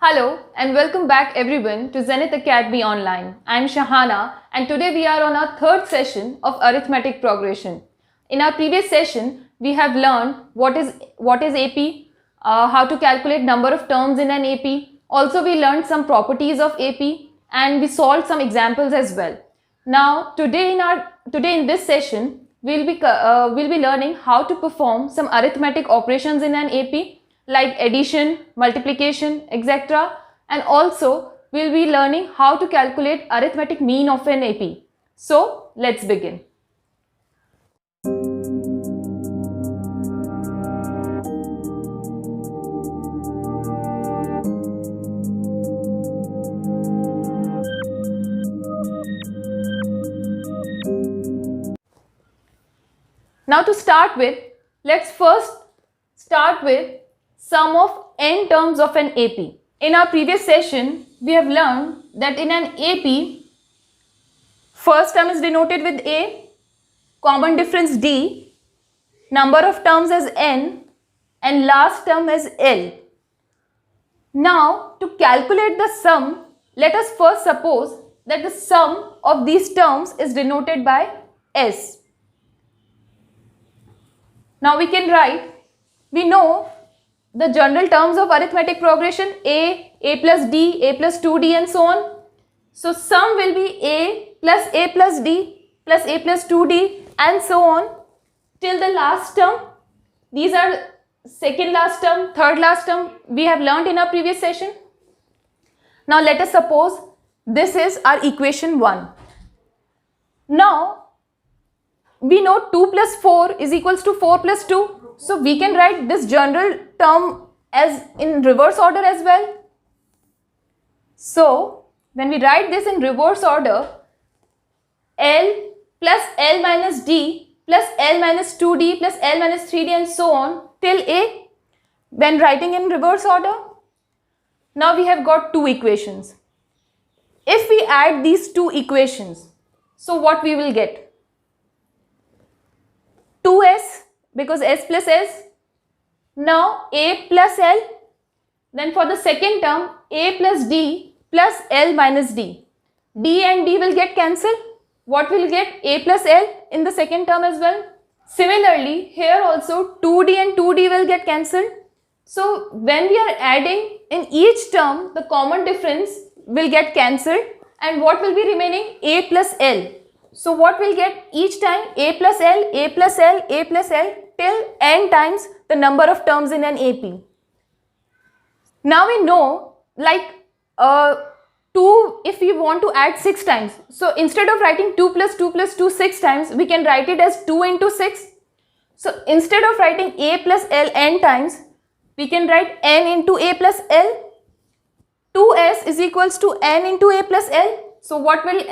Hello and welcome back everyone to Zenith Academy Online. I am Shahana and today we are on our third session of arithmetic progression. In our previous session, we have learned what is AP, how to calculate number of terms in an AP. Also, we learned some properties of AP and we solved some examples as well. Now, today in this session, we'll be learning how to perform some arithmetic operations in an AP like addition, multiplication, etc. And also we'll be learning how to calculate arithmetic mean of an AP. So let's begin. Now to start with, let's first start with sum of n terms of an AP. In our previous session, we have learned that in an AP, first term is denoted with A, common difference D, number of terms as n, and last term as L. Now, to calculate the sum, let us first suppose that the sum of these terms is denoted by S. Now we can write, we know the general terms of arithmetic progression A plus D, A plus 2D and so on. So sum will be A plus D plus A plus 2D and so on till the last term. These are second last term, third last term we have learned in our previous session. Now let us suppose this is our equation 1. Now we know 2 plus 4 is equals to 4 plus 2. So we can write this general term as in reverse order as well. So when we write this in reverse order, L plus L minus D plus L minus 2D plus L minus 3D and so on till A when writing in reverse order. Now we have got two equations. If we add these two equations, so what we will get? 2s because s plus s. Now a plus l. Then for the second term a plus d plus l minus d. D and d will get cancelled. What will get? A plus l in the second term as well. Similarly here also 2d and 2d will get cancelled. So when we are adding in each term the common difference will get cancelled and what will be remaining? A plus l. So what will get each time? A plus L, A plus L, A plus L till n times the number of terms in an AP. Now we know like 2 if we want to add 6 times. So instead of writing 2 plus 2 plus 2 6 times, we can write it as 2 into 6. So instead of writing A plus L n times, we can write n into A plus L. 2s is equals to n into A plus L. So what will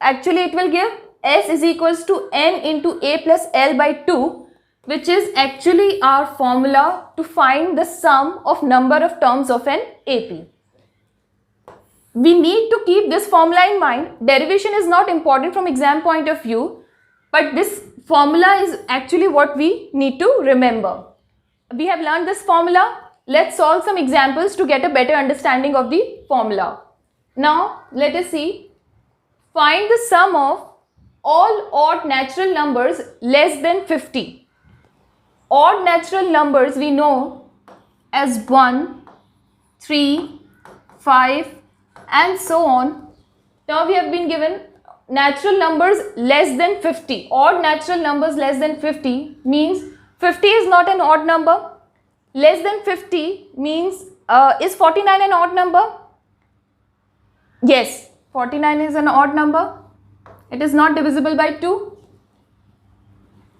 actually it will give? S is equals to n into A plus L by 2, which is actually our formula to find the sum of number of terms of an AP. We need to keep this formula in mind. Derivation is not important from exam point of view, but this formula is actually what we need to remember. We have learned this formula. Let's solve some examples to get a better understanding of the formula. Now let us see. Find the sum of all odd natural numbers less than 50. Odd natural numbers we know as 1, 3, 5 and so on. Now we have been given natural numbers less than 50. Odd natural numbers less than 50 means 50 is not an odd number. Less than 50 means is 49 an odd number? Yes, 49 is an odd number. It is not divisible by 2.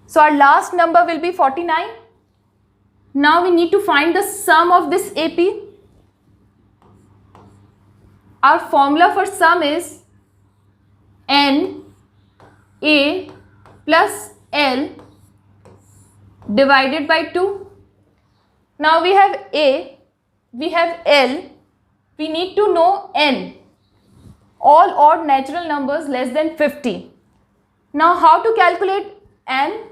So our last number will be 49. Now we need to find the sum of this AP. Our formula for sum is n A plus L divided by 2. Now we have A, we have L, we need to know n. All odd natural numbers less than 50. Now how to calculate n?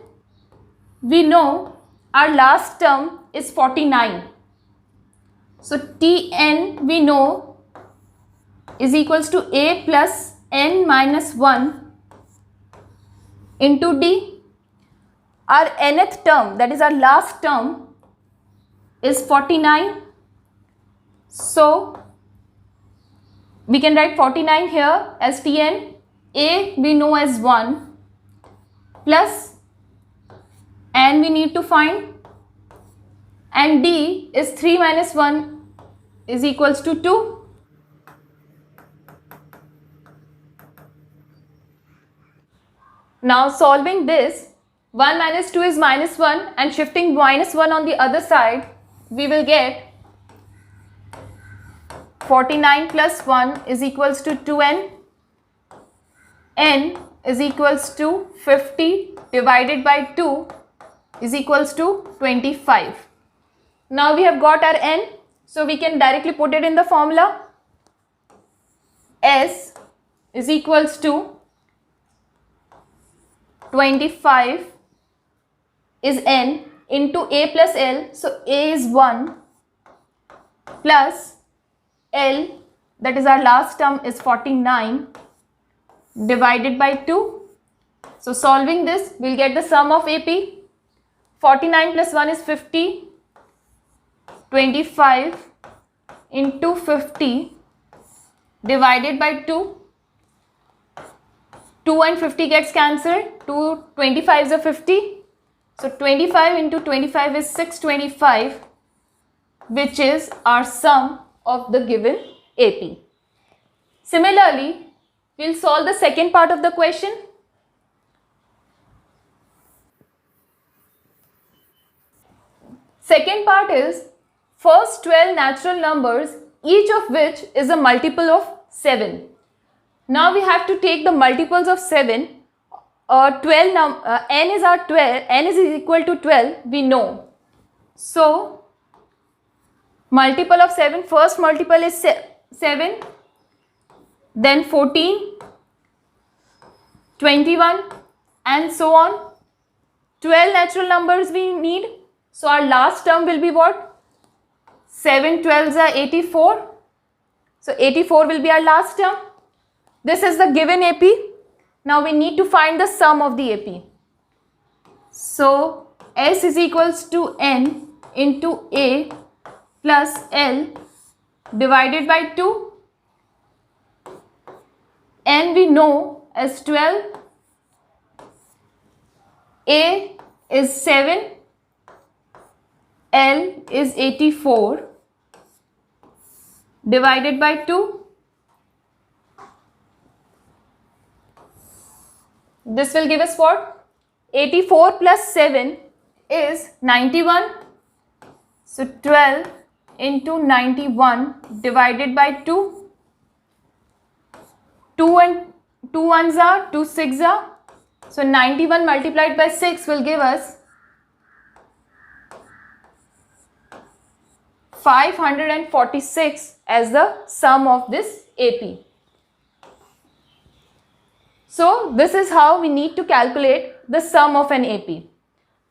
We know our last term is 49. So Tn we know is equals to A plus n minus 1 into D. Our nth term, that is our last term, is 49. So we can write 49 here as Tn. A we know as 1 plus n we need to find, and D is 3 minus 1 is equals to 2. Now solving this, 1 minus 2 is minus 1, and shifting minus 1 on the other side, we will get 49 plus 1 is equals to 2n. N is equals to 50 divided by 2 is equals to 25. Now we have got our n, so we can directly put it in the formula. S is equals to 25 is n into A plus L, so A is 1 plus L, that is our last term, is 49 divided by 2. So solving this, we'll get the sum of AP. 49 plus 1 is 50, 25 into 50 divided by 2. 2 and 50 gets cancelled. 2 25s are 50. So 25 into 25 is 625, which is our sum of the given AP. Similarly, we'll solve the second part of the question. Second part is first 12 natural numbers, each of which is a multiple of 7. Now we have to take the multiples of 7. N is our 12, n is equal to 12, we know. So multiple of 7, first multiple is 7, then 14, 21 and so on. 12 natural numbers we need. So our last term will be what? 7 12s are 84. So 84 will be our last term. This is the given AP. Now we need to find the sum of the AP. So S is equals to N into A plus L divided by 2. N we know as 12. A is 7. L is 84 divided by 2. This will give us what? 84 plus 7 is 91. So 12 into 91 divided by 2. 2 and 2 ones are 2 6 are. So 91 multiplied by 6 will give us 546 as the sum of this AP. So this is how we need to calculate the sum of an AP.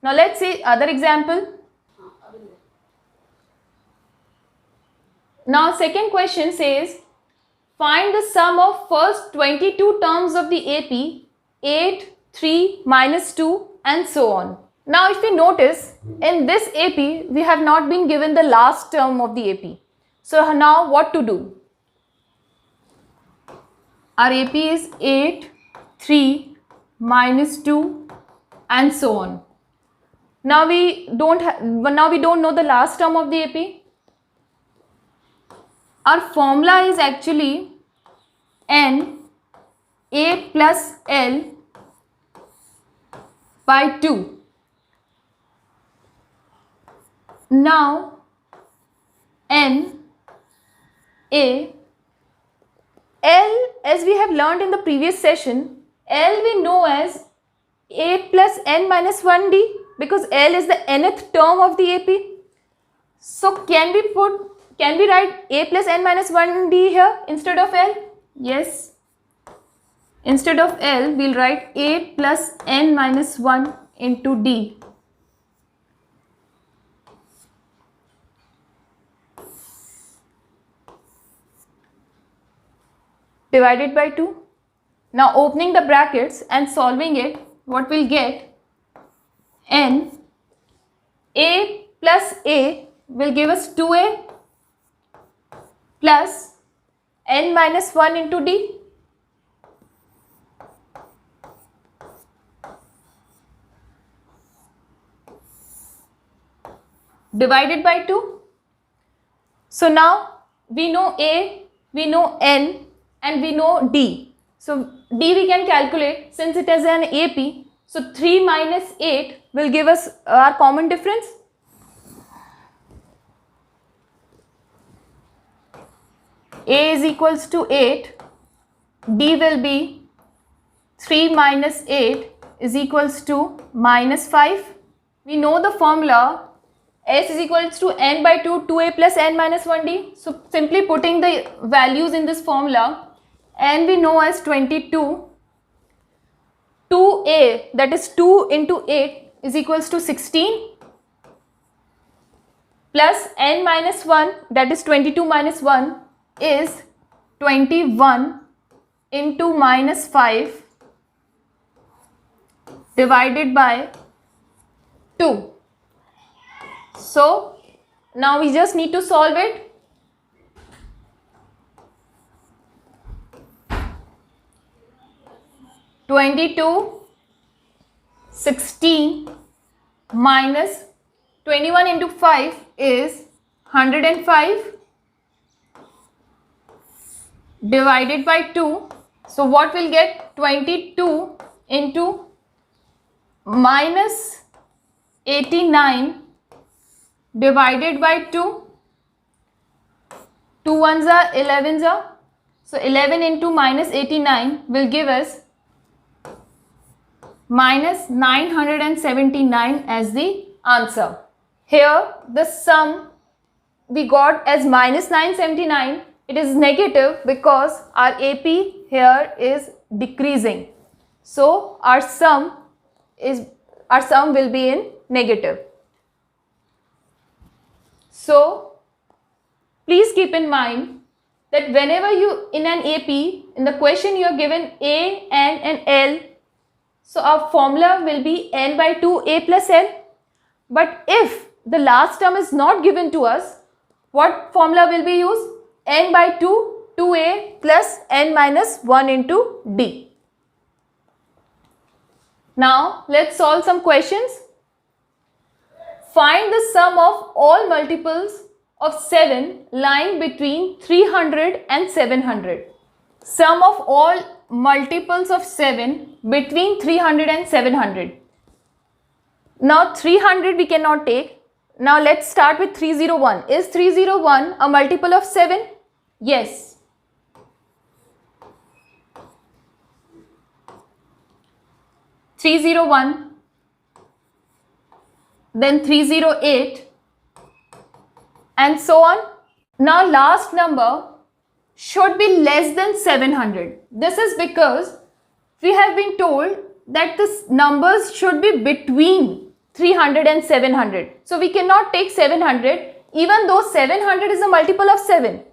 Now let's see other example. Now second question says, find the sum of first 22 terms of the AP, 8, 3, minus 2 and so on. Now if we notice, in this AP, we have not been given the last term of the AP. So now what to do? Our AP is 8, 3, minus 2 and so on. Now we don't know the last term of the AP. Our formula is actually N A plus L by 2. Now N A L, as we have learned in the previous session, L we know as A plus N minus 1D, because L is the nth term of the AP. So can we write A plus N minus 1D here instead of L? Yes. Instead of L, we'll write A plus N minus 1 into D. divided by 2. Now opening the brackets and solving it, what we'll get, n, a plus a will give us 2a plus n minus 1 into d. Divided by 2. So now we know a, we know n, and we know d. So d we can calculate since it is an AP. So 3 minus 8 will give us our common difference. A is equals to 8. D will be 3 minus 8 is equals to minus 5. We know the formula. S is equals to n by 2, 2a plus n minus 1d. So simply putting the values in this formula, n we know as 22. 2a, that is 2 into 8 is equals to 16, plus n minus 1, that is 22 minus 1 is 21 into minus 5 divided by 2. So now we just need to solve it. (22) 16 minus 21 into 5 is 105 divided by 2. So what will get? 22 into minus 89 divided by 2. 2 ones are 11s are. So 11 into minus 89 will give us minus 979 as the answer. Here the sum we got as minus 979. It is negative because our AP here is decreasing. So our sum will be in negative. So please keep in mind that whenever you in an AP, in the question you are given A, N and L, so our formula will be n by 2 a plus l. But if the last term is not given to us, what formula will be used? N by 2, 2a plus n minus 1 into d. Now let's solve some questions. Find the sum of all multiples of 7 lying between 300 and 700. Sum of all multiples of 7 between 300 and 700. Now 300 we cannot take. Now let's start with 301. Is 301 a multiple of 7? Yes. (301), then 308 and so on. Now last number should be less than 700. This is because we have been told that the numbers should be between 300 and 700. So we cannot take 700 even though 700 is a multiple of 7.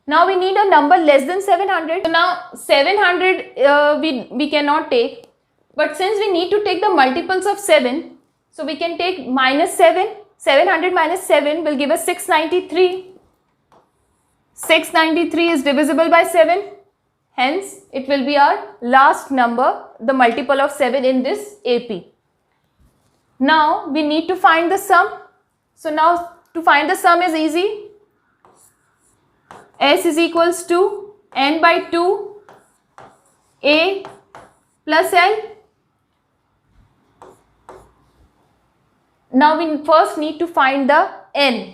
Now we need a number less than 700. So now 700 we cannot take. But since we need to take the multiples of 7, so we can take minus 7. 700 minus 7 will give us 693. 693 is divisible by 7. Hence, it will be our last number, the multiple of 7 in this AP. Now, we need to find the sum. So now, to find the sum is easy. S is equals to n by 2 a plus l. Now we first need to find the n.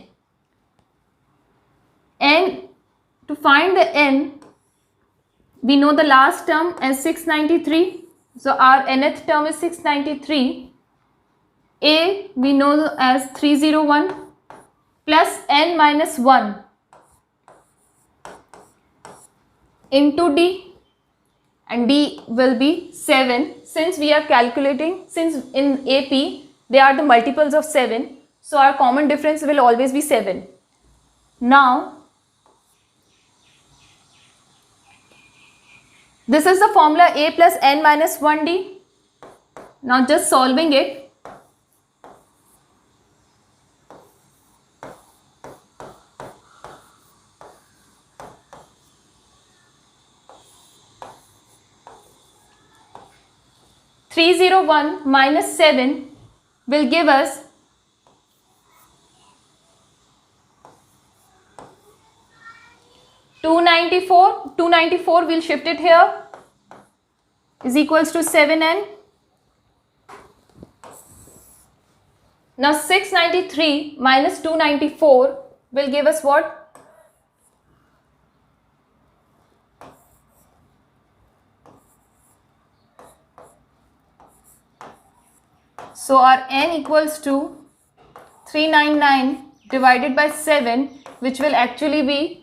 To find the n, we know the last term as 693. So our nth term is 693. A we know as 301 plus n minus 1 into d, and d will be 7. Since we are calculating, since in AP they are the multiples of 7, so our common difference will always be 7. Now This is the formula a plus n minus 1d. Now just solving it. Three 301 minus 7 will give us 294. 294 we'll shift it here, is equals to 7n. Now 693 minus 294 will give us what? So our n equals to 399 divided by 7, which will actually be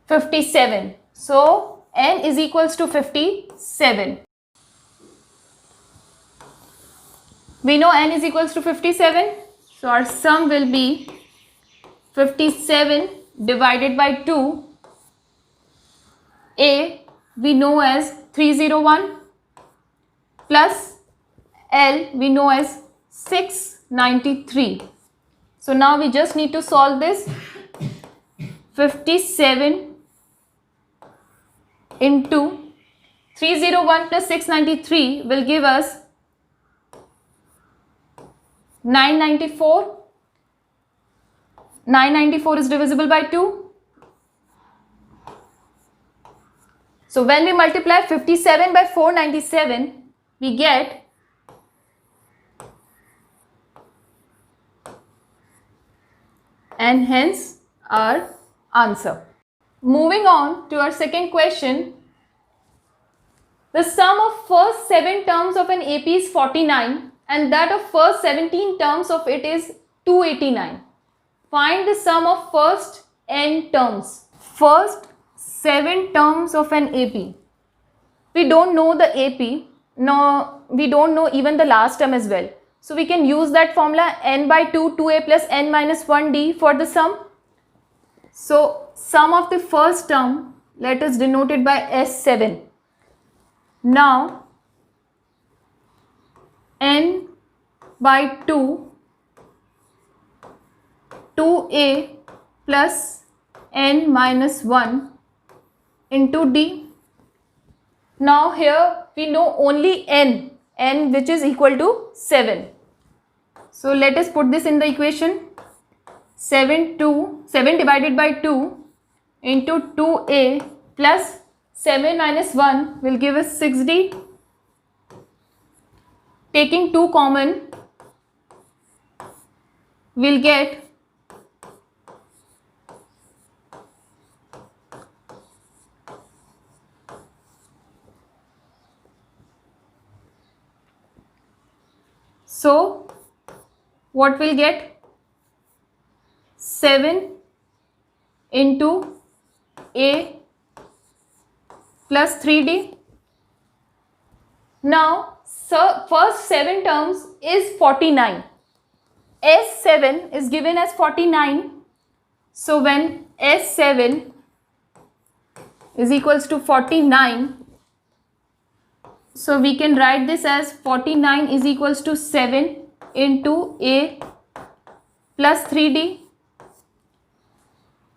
57. So n is equals to 57. We know n is equals to 57. So our sum will be 57 divided by 2. A we know as 301 plus L we know as 693. So now we just need to solve this. 57 into 301 plus 693 will give us 994. 994 is divisible by 2. So when we multiply 57 by 497, we get and hence our answer. Moving on to our second question. The sum of first 7 terms of an AP is 49 and that of first 17 terms of it is 289. Find the sum of first n terms. First 7 terms of an AP. We don't know the AP, no, we don't know even the last term as well. So we can use that formula n by 2, 2a plus n minus 1d for the sum. So sum of the first term, let us denote it by S7. Now n by 2, 2a plus n minus 1 into d. Now here we know only n which is equal to 7. So let us put this in the equation. 7 divided by 2 into 2a plus 7 minus 1 will give us 6d. Taking 2 common, we'll get so what we'll get? 7 into a plus 3d. Now first 7 terms is 49. S7 is given as 49. So when S7 is equals to 49, so we can write this as 49 is equals to 7 into a plus 3d.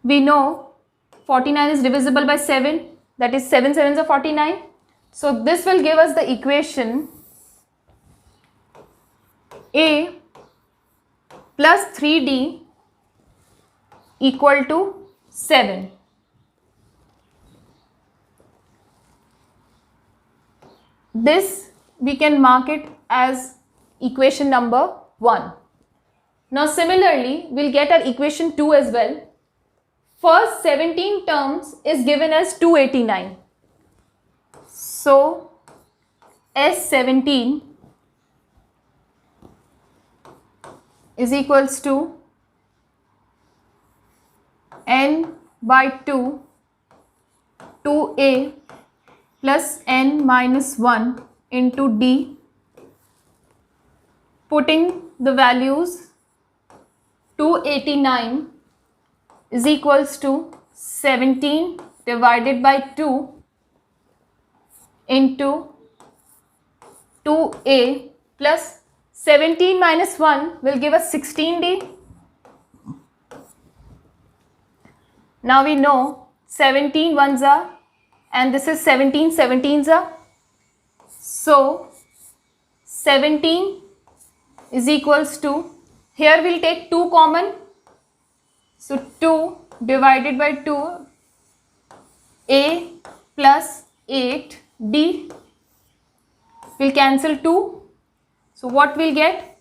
We know 49 is divisible by 7, that is 7 sevens are 49. So this will give us the equation a plus 3d equal to 7. This we can mark it as equation number 1. Now similarly, we'll get our equation 2 as well. First 17 terms is given as 289. So S17 is equals to n by 2, 2a plus n minus 1 into d. Putting the values 289 is equals to 17 divided by 2 into 2a plus 17 minus 1 will give us 16d. Now we know 17 ones are and this is 17 17s are. So 17 is equals to, here we'll take 2 common. So 2 divided by 2, a plus 8d will cancel 2. So what we'll get?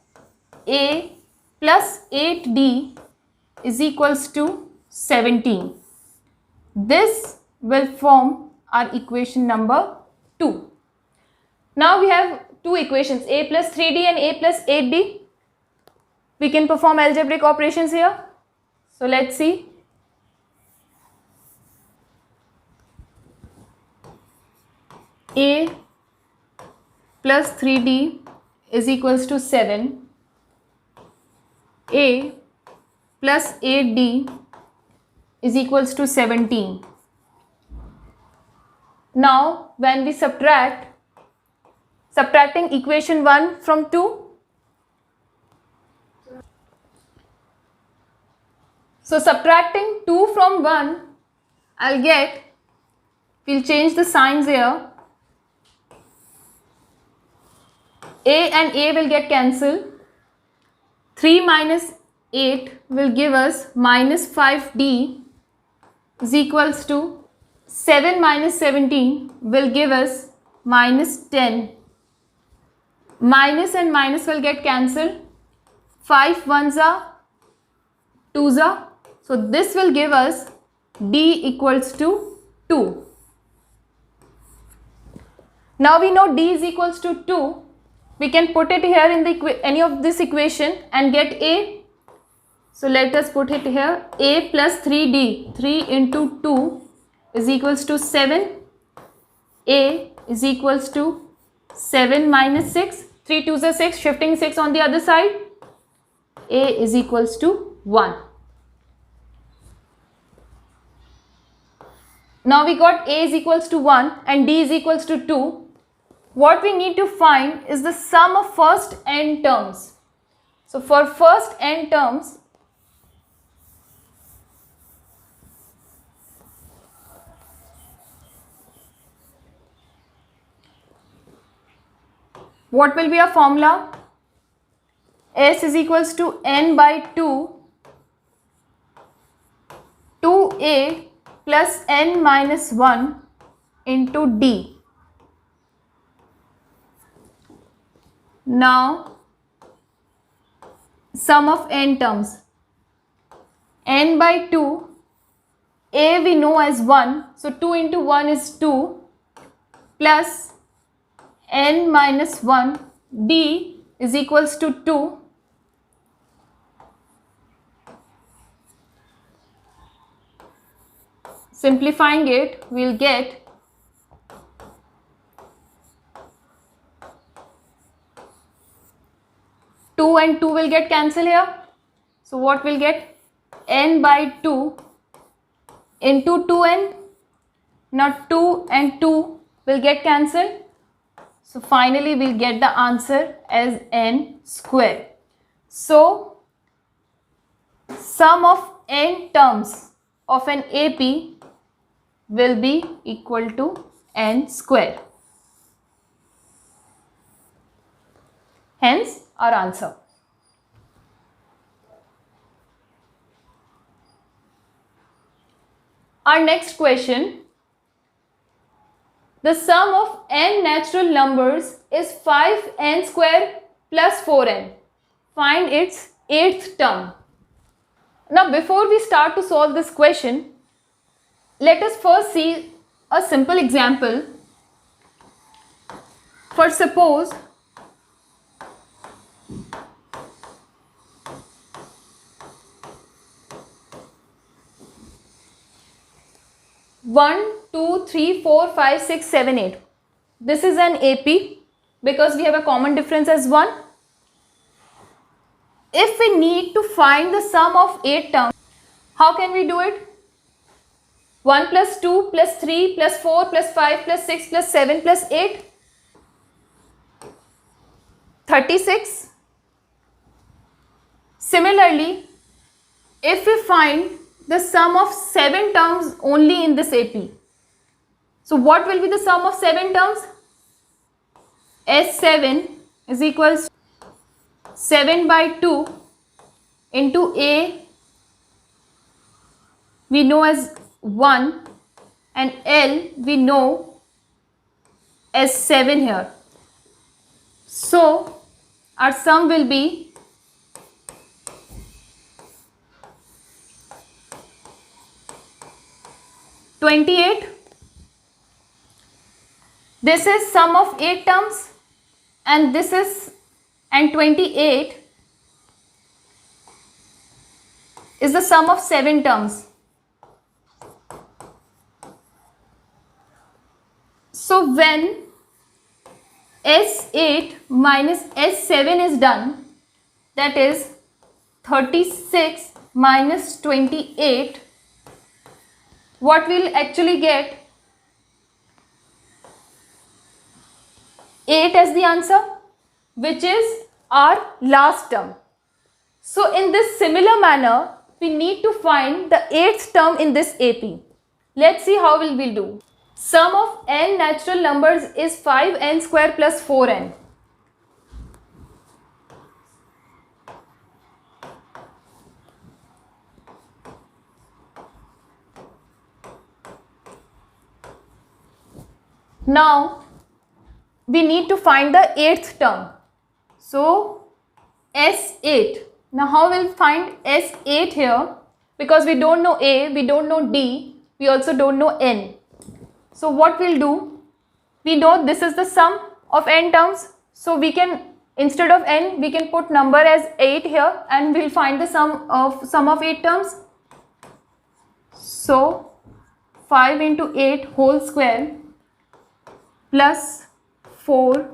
A plus 8d is equals to 17. This will form our equation number 2. Now we have two equations, a plus 3d and a plus 8d. We can perform algebraic operations here. So let's see. A plus 3d is equals to 7. A plus 8d is equals to 17. Now when we subtracting equation 1 from 2. So subtracting 2 from 1, I'll get, we'll change the signs here. A and A will get cancelled. 3 minus 8 will give us minus 5d is equals to 7 minus 17 will give us minus 10. Minus and minus will get cancelled. 5 ones are, 2s are. So this will give us d equals to 2. Now we know d is equals to 2. We can put it here in the any of this equation and get a. So let us put it here. A plus 3d, 3 into 2 is equals to 7. A is equals to 7 minus 6. 3 2s are 6, shifting 6 on the other side. A is equals to 1. Now we got a is equals to 1 and d is equals to 2. What we need to find is the sum of first n terms. So for first n terms, what will be our formula? S is equals to n by 2, 2a plus n minus 1 into d. Now sum of n terms, n by 2, a we know as 1, so 2 into 1 is 2 plus n minus 1, d is equals to 2. Simplifying it, we'll get two and 2 will get cancelled here. So what we'll get? N by 2 into 2n. Now 2 and 2 will get cancelled. So finally we'll get the answer as n square. So sum of n terms of an AP will be equal to n square. Hence our answer. Our next question. The sum of n natural numbers is 5n square plus 4n. Find its 8th term. Now before we start to solve this question, let us first see a simple example. For suppose one, 2, 3, 4, 5, 6, 7, 8. This is an AP because we have a common difference as 1. If we need to find the sum of 8 terms, How can we do it? 1 plus 2 plus 3 plus 4 plus 5 plus 6 plus 7 plus 8. 36. Similarly, if we find the sum of 7 terms only in this AP, so what will be the sum of 7 terms? S7 is equals to 7 by 2 into A we know as 1 and L we know as 7 here. So our sum will be 28. This is sum of 8 terms and 28 is the sum of 7 terms. So when S8 minus S7 is done, that is 36 minus 28, what we'll actually get? 8 as the answer, which is our last term. So in this similar manner, we need to find the 8th term in this AP. Let's see how we'll do. Sum of n natural numbers is 5n square plus 4n. Now we need to find the 8th term. So S8. Now how we'll find S8 here? Because we don't know A, we don't know D, we also don't know N. So what we'll do? We know this is the sum of n terms. So we can, instead of n, we can put number as 8 here and we'll find the sum of 8 terms. So 5 into 8 whole square plus 4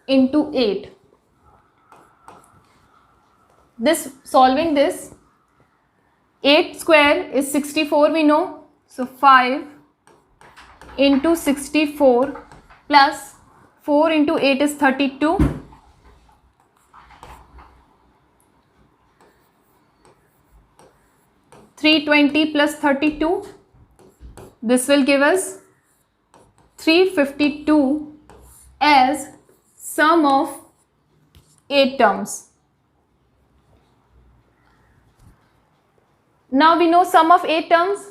into 8. Solving this, 8 square is 64 we know. So 5 into 64 plus 4 into 8 is 32. 320 plus 32. This will give us 352 as sum of 8 terms. Now we know sum of 8 terms.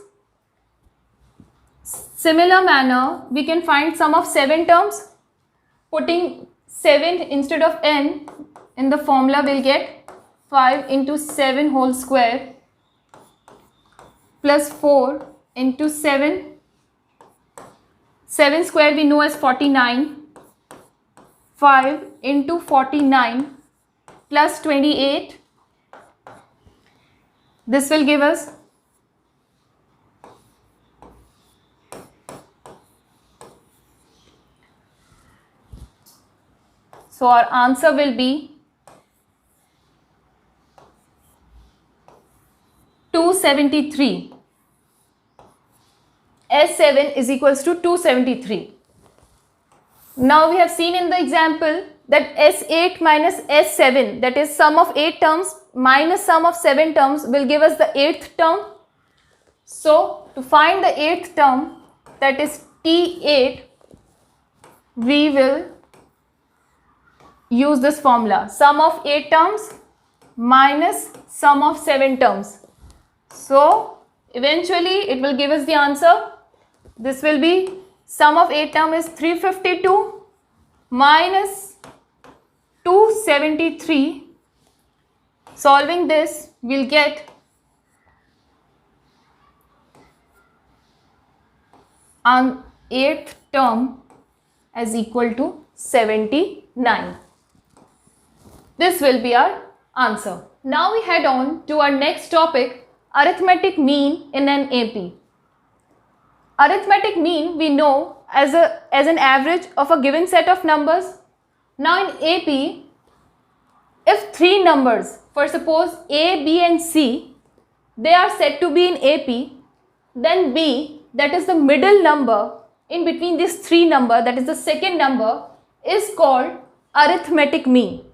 Similar manner, we can find sum of 7 terms. Putting 7 instead of n in the formula, we'll get 5 into 7 whole square plus 4 into 7. 7 square we know as 49. 5 into 49 plus 28. This will give us 273. S7 is equals to 273. Now we have seen in the example that S8 minus S7, that is sum of 8 terms minus sum of 7 terms, will give us the 8th term. So to find the 8th term, that is T8, we will use this formula, sum of 8 terms minus sum of 7 terms. So eventually it will give us the answer. This will be sum of 8 term is 352 minus 273. Solving this, we'll get an 8th term as equal to 79. This will be our answer. Now we head on to our next topic, arithmetic mean in an AP. Arithmetic mean we know as an average of a given set of numbers. Now in AP, if 3 numbers, for suppose A, B and C, they are said to be in AP, then B, that is the middle number in between these three numbers, that is the second number, is called arithmetic mean.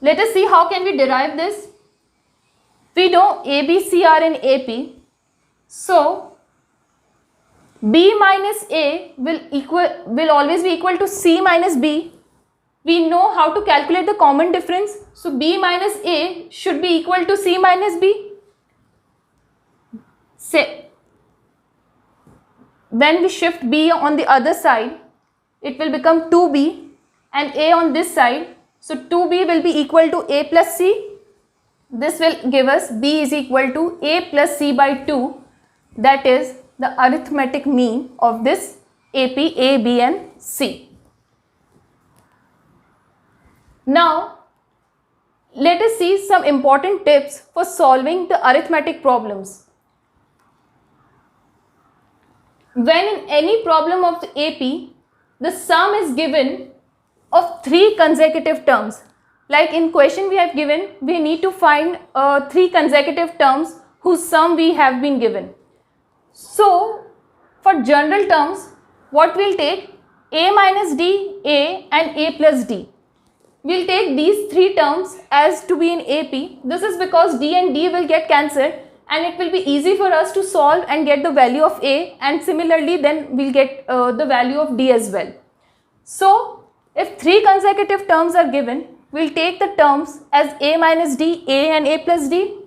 Let us see how can we derive this. We know A, B, C are in AP. So B minus A will always be equal to C minus B. We know how to calculate the common difference. So B minus A should be equal to C minus B. Say, when we shift B on the other side, it will become 2B and A on this side. So 2B will be equal to A plus C. This will give us B is equal to A plus C by 2. That is the arithmetic mean of this AP, A, B and C. Now, let us see some important tips for solving the arithmetic problems. When in any problem of the AP, the sum is given of 3 consecutive terms. Like in question we have given, we need to find 3 consecutive terms whose sum we have been given. So, for general terms, what we'll take? A minus D, A and A plus D. We'll take these 3 terms as to be in AP. This is because D and D will get cancelled and it will be easy for us to solve and get the value of A, and similarly then we'll get the value of D as well. So, if 3 consecutive terms are given, we'll take the terms as A minus D, A and A plus D.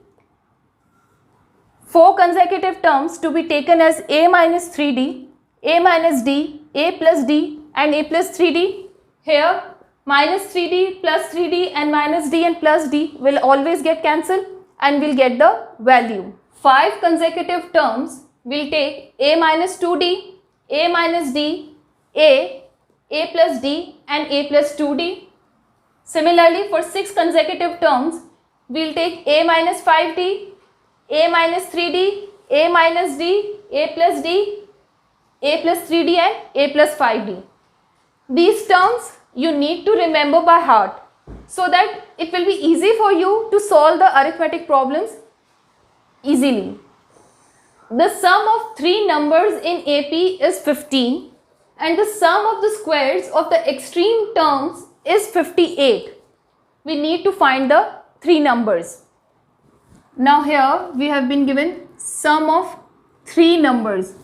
4 consecutive terms to be taken as A minus 3D, A minus D, A plus D and A plus 3D. Here minus 3D, plus 3D and minus D and plus D will always get cancelled and we'll get the value. 5 consecutive terms will take A minus 2D, A minus D, A plus D and A plus 2D. Similarly, for 6 consecutive terms, we'll take A minus 5D, A minus 3D, A minus D, A plus D, A plus 3D and A plus 5D. These terms you need to remember by heart so that it will be easy for you to solve the arithmetic problems easily. The sum of 3 numbers in AP is 15 and the sum of the squares of the extreme terms is 58. We need to find the 3 numbers. Now here we have been given sum of 3 numbers.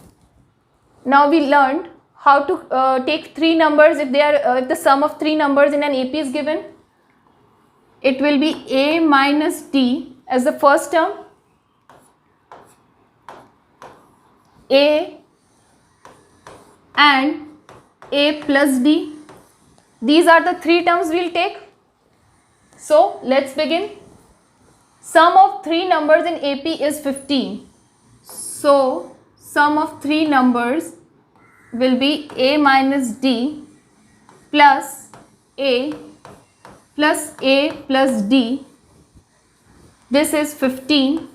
Now we learned how to take 3 numbers if the sum of 3 numbers in an AP is given. It will be A minus D as the first term, A and A plus D. These are the 3 terms we'll take. So let's begin. Sum of 3 numbers in AP is 15. So sum of 3 numbers will be A minus D plus A plus D. This is 15.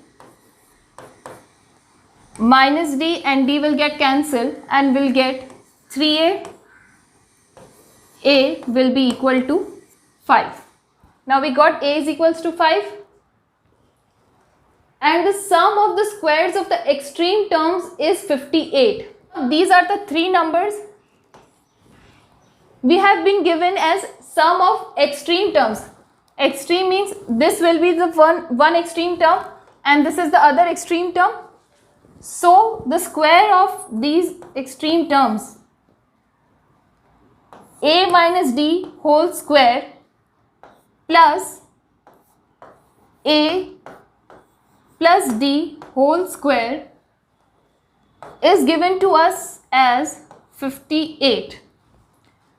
Minus D and D will get cancelled and we'll get 3A. A will be equal to 5. Now we got A is equals to 5. And the sum of the squares of the extreme terms is 58. These are the 3 numbers we have been given as sum of extreme terms. Extreme means this will be the one extreme term and this is the other extreme term. So the square of these extreme terms, A minus D whole square plus A plus D whole square is given to us as 58.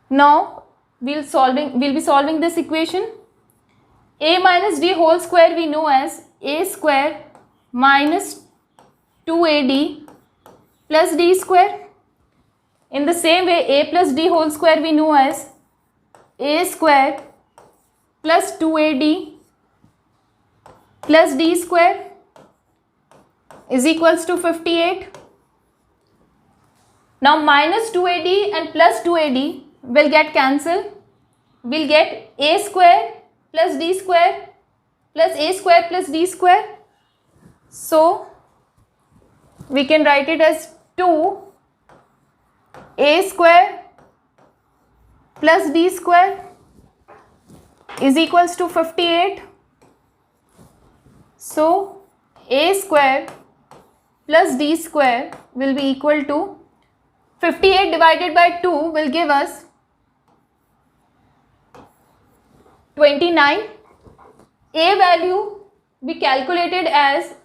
Now we'll be solving this equation. A minus D whole square we know as A square minus 2AD plus D square. In the same way, A plus D whole square we know as A square plus 2AD plus D square is equals to 58. Now minus 2AD and plus 2AD will get cancelled. We'll get A square plus D square plus A square plus D square. So we can write it as 2a square plus d square is equals to 58. So a square plus d square will be equal to 58 divided by 2 will give us 29. A's value we calculated as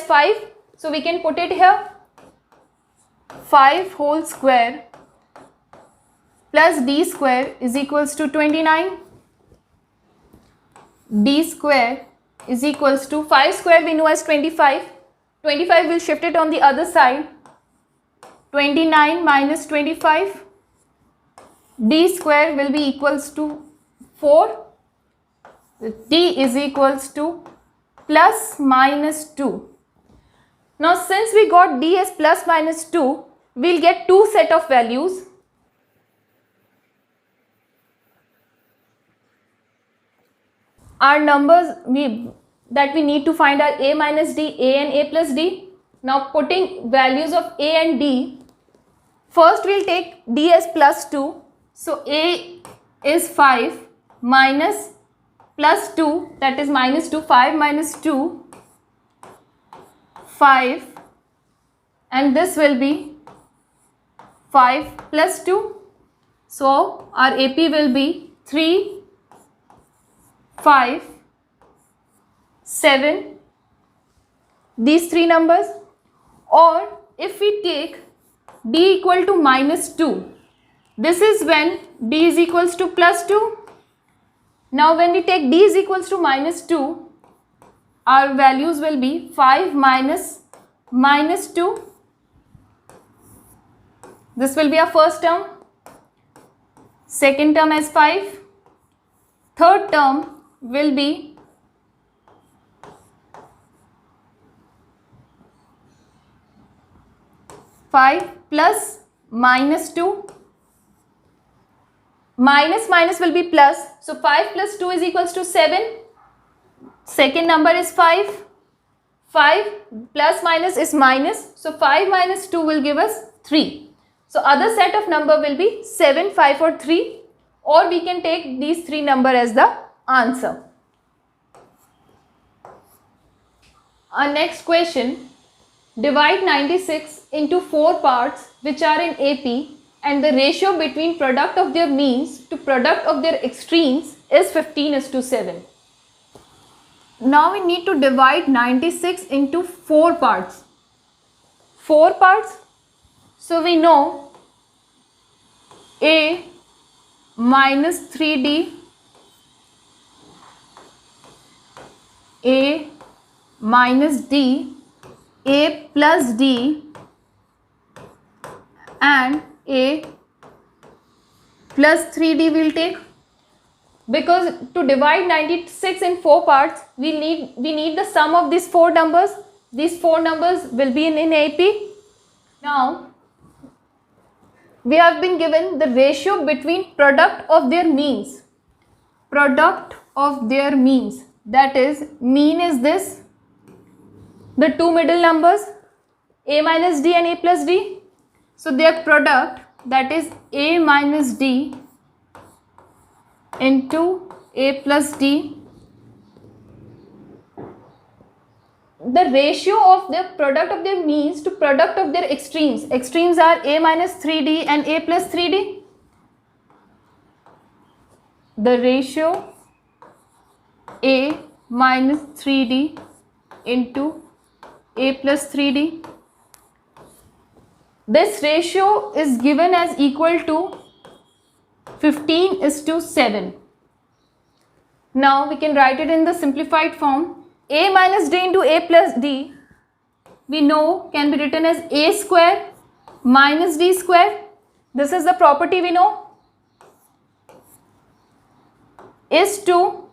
5, so we can put it here. 5 whole square plus d square is equals to 29. D square is equals to 5 square we know as 25. 25 will shift it on the other side. 29 minus 25. D square will be equals to 4. D is equals to plus minus 2. Now since we got D as plus minus 2, we'll get two set of values. Our numbers that we need to find are A minus D, A and A plus D. Now putting values of A and D, first we'll take D as plus 2. So A is 5 minus plus 2, that is minus 2, 5 minus 2, 5, and this will be 5 plus 2. So our AP will be 3, 5, 7, these three numbers. Or if we take D equal to minus 2, this is when D is equals to plus 2. Now when we take D is equals to minus 2, our values will be 5 minus 2. This will be our first term. Second term as 5. Third term will be 5 plus minus 2. Minus will be plus. So 5 plus 2 is equals to 7. Second number is 5. 5 plus minus is minus. So 5 minus 2 will give us 3. So other set of number will be 7, 5 or 3. Or we can take these three number as the answer. Our next question. Divide 96 into 4 parts which are in AP, and the ratio between product of their means to product of their extremes is 15:7. Now we need to divide 96 into 4 parts. 4 parts. So we know A minus 3D, A minus D, A plus D, and A plus 3D will take, because to divide 96 in 4 parts we need the sum of these 4 numbers. These 4 numbers will be in AP. Now we have been given the ratio between product of their means. Product of their means, that is, mean is this, the two middle numbers A minus D and A plus D. So their product, that is A minus D into A plus D. The ratio of the product of their means to product of their extremes. Extremes are A minus 3D and A plus 3D. The ratio A minus 3D into A plus 3D. This ratio is given as equal to 15:7. Now we can write it in the simplified form. A minus D into A plus D, we know, can be written as A square minus D square. This is the property we know. Is to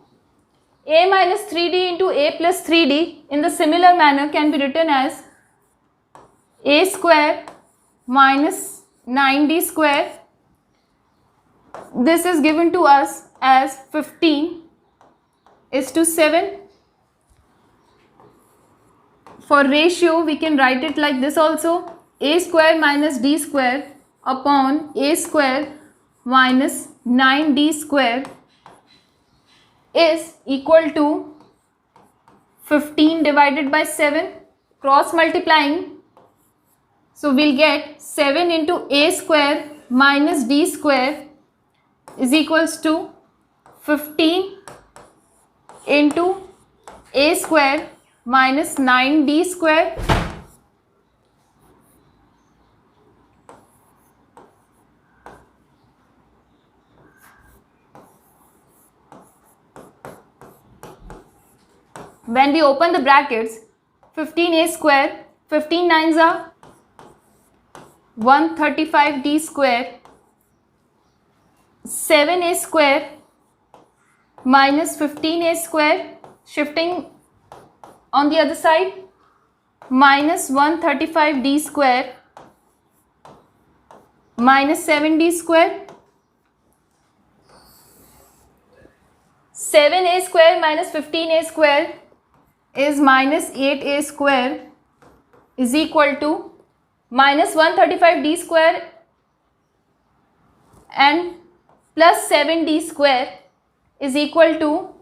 A minus 3D into A plus 3D in the similar manner can be written as A square minus 9D square. This is given to us as 15:7. for ratio we can write it like this also, a square minus d square upon a square minus 9d square is equal to 15 divided by 7, cross multiplying. So we'll get 7 into a square minus d square is equals to 15 into a square minus 9d square. When we open the brackets, 15a square, 15 nines are 135d square, 7a square minus 15a square, shifting on the other side, minus 135d square minus 7d square. 7a square minus 15a square is minus 8a square is equal to minus 135d square and plus 7d square is equal to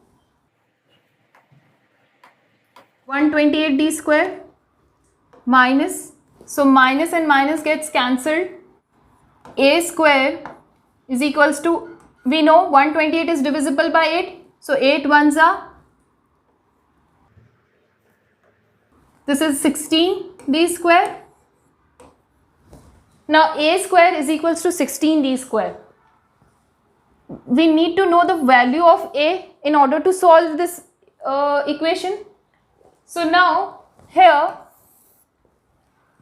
128d square minus, so minus and minus gets cancelled, a square is equals to, we know 128 is divisible by 8, so 8 ones are, this is 16d square. Now a square is equals to 16d square. We need to know the value of a in order to solve this equation. So now here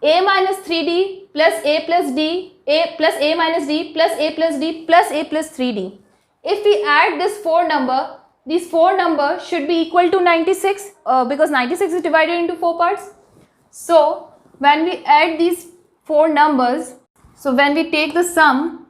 a minus 3d plus a plus d, a plus a minus d plus a plus d plus a plus 3d. If we add this these four numbers should be equal to 96 because 96 is divided into 4 parts. So when we add these four numbers, so when we take the sum,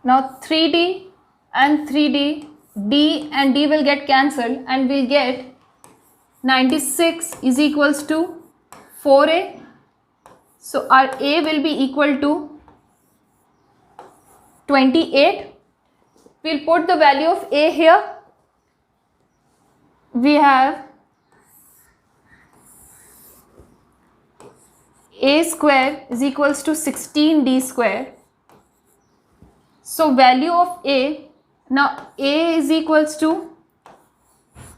now 3d and 3d, d and d will get cancelled and we'll get 96 is equals to 4a. So our a will be equal to 28. We'll put the value of a here. We have a square is equals to 16d square. So value of a, now a is equals to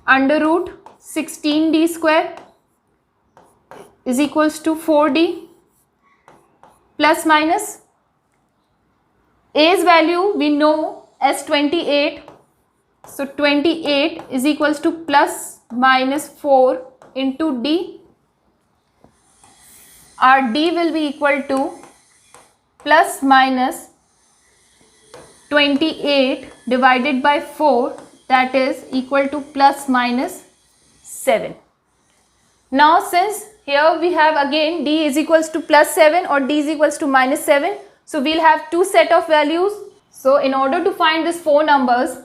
under root 16d square is equals to 4d plus minus a's value we know as 28. So 28 is equals to plus minus 4 into d. Our d will be equal to plus minus 28 divided by 4, that is equal to plus minus 7. Now since here we have again d is equals to plus 7 or d is equals to minus 7, so we'll have two set of values. So in order to find these four numbers,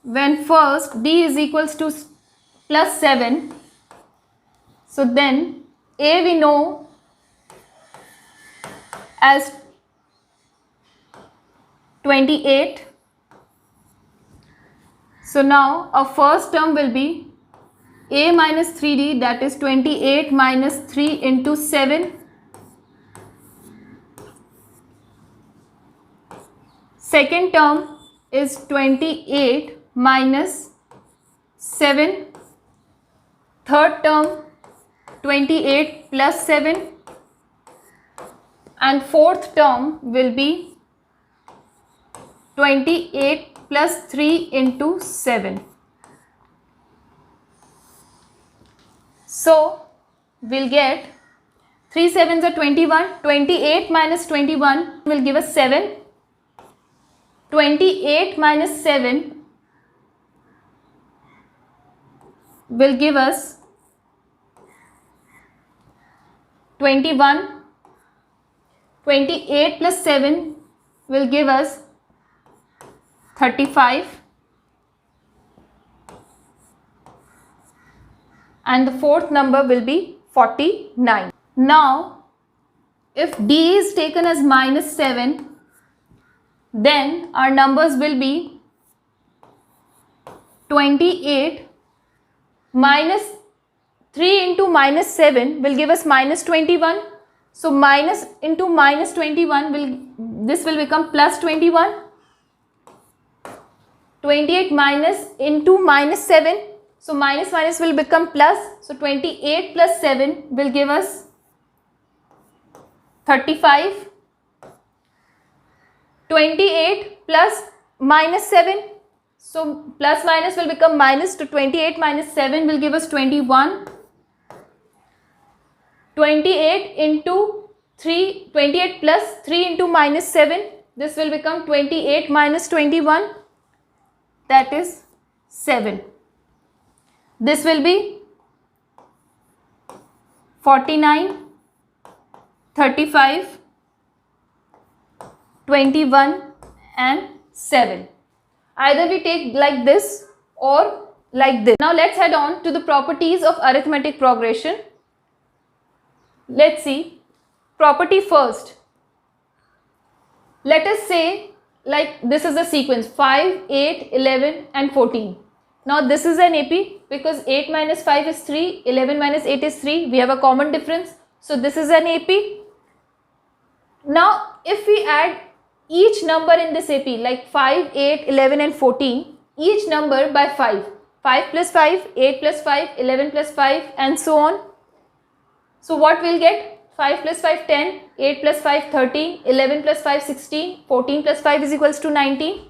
when first d is equals to plus 7, so then a we know as 28. So now our first term will be a minus 3d, that is 28 minus 3 into 7. Second term is 28 minus 7. Third term 28 plus 7. And fourth term will be 28 plus 3 into 7. So we'll get 3 sevens are 21. 28 minus 21 will give us 7. 28 minus 7 will give us 21. 28 plus 7 will give us 35. And the fourth number will be 49. Now, if D is taken as minus 7, then our numbers will be 28 minus 3 into minus 7 will give us minus 21. So minus into minus 21 this will become plus 21. 28 minus into minus 7. So minus minus will become plus. So 28 plus 7 will give us 35. 28 plus minus 7. So plus minus will become minus. To 28 minus 7 will give us 21. 28 into 3, 28 plus 3 into minus 7. This will become 28 minus 21. That is 7. This will be 49, 35, 21 and 7. Either we take like this or like this. Now let's head on to the properties of arithmetic progression. Let's see. Property first. Let us say like this is a sequence 5, 8, 11 and 14. Now this is an AP because 8 minus 5 is 3, 11 minus 8 is 3. We have a common difference. So this is an AP. Now if we add each number in this AP like 5, 8, 11 and 14, each number by 5. 5 plus 5, 8 plus 5, 11 plus 5 and so on. So what we'll get? 5 plus 5, 10, 8 plus 5, 13, 11 plus 5, 16, 14 plus 5 is equals to 19.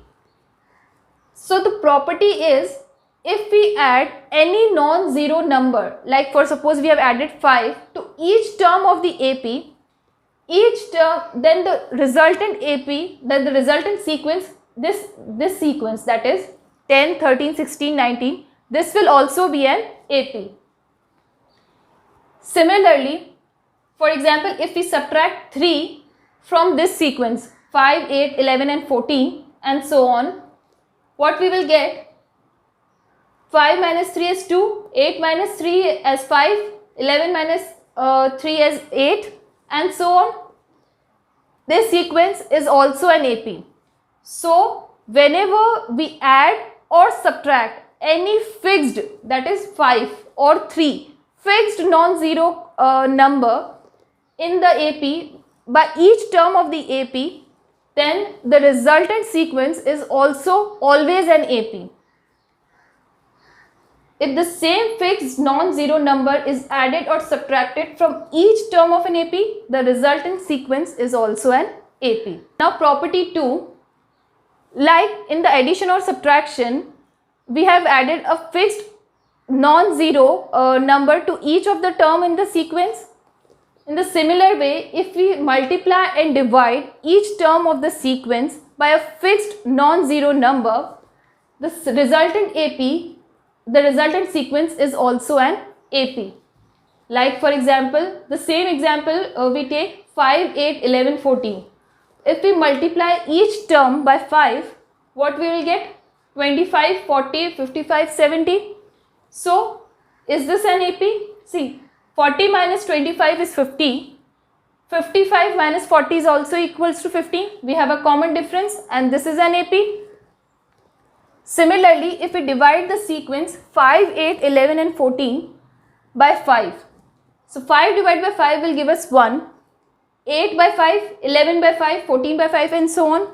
So the property is, if we add any non-zero number, like for suppose we have added 5 to each term of the AP, each term, then the resultant AP, then the resultant sequence, this sequence that is 10, 13, 16, 19, this will also be an AP. Similarly, for example, if we subtract 3 from this sequence 5, 8, 11 and 14 and so on, what we will get? 5 minus 3 is 2, 8 minus 3 as 5, 11 minus 3 as 8 and so on. This sequence is also an AP. So whenever we add or subtract any fixed, that is 5 or 3, fixed non-zero number in the AP by each term of the AP, then the resultant sequence is also always an AP. If the same fixed non-zero number is added or subtracted from each term of an AP, the resultant sequence is also an AP. Now property 2, like in the addition or subtraction, we have added a fixed non-zero number to each of the term in the sequence. In the similar way, if we multiply and divide each term of the sequence by a fixed non-zero number, the resultant AP, the resultant sequence is also an AP. Like for example, the same example we take 5, 8, 11, 14. If we multiply each term by 5, what we will get? 25, 40, 55, 70. So, is this an AP? See, 40 minus 25 is 50. 55 minus 40 is also equals to 50. We have a common difference and this is an AP. Similarly, if we divide the sequence 5, 8, 11 and 14 by 5. So, 5 divided by 5 will give us 1. 8 by 5, 11 by 5, 14 by 5 and so on.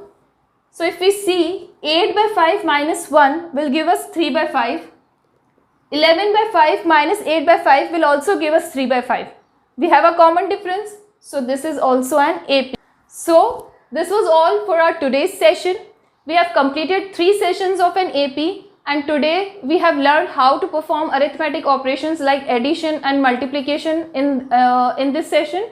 So, if we see 8 by 5 minus 1 will give us 3 by 5. 11 by 5 minus 8 by 5 will also give us 3 by 5. We have a common difference. So, this is also an AP. So, this was all for our today's session. We have completed 3 sessions of an AP and today we have learned how to perform arithmetic operations like addition and multiplication in this session.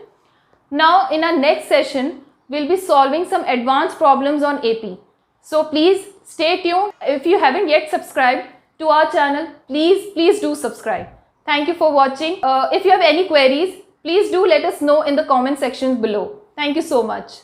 Now, in our next session, we will be solving some advanced problems on AP. So, please stay tuned. If you haven't yet subscribed to our channel, please do subscribe. Thank you for watching. If you have any queries, Please do let us know in the comment sections below. Thank you so much.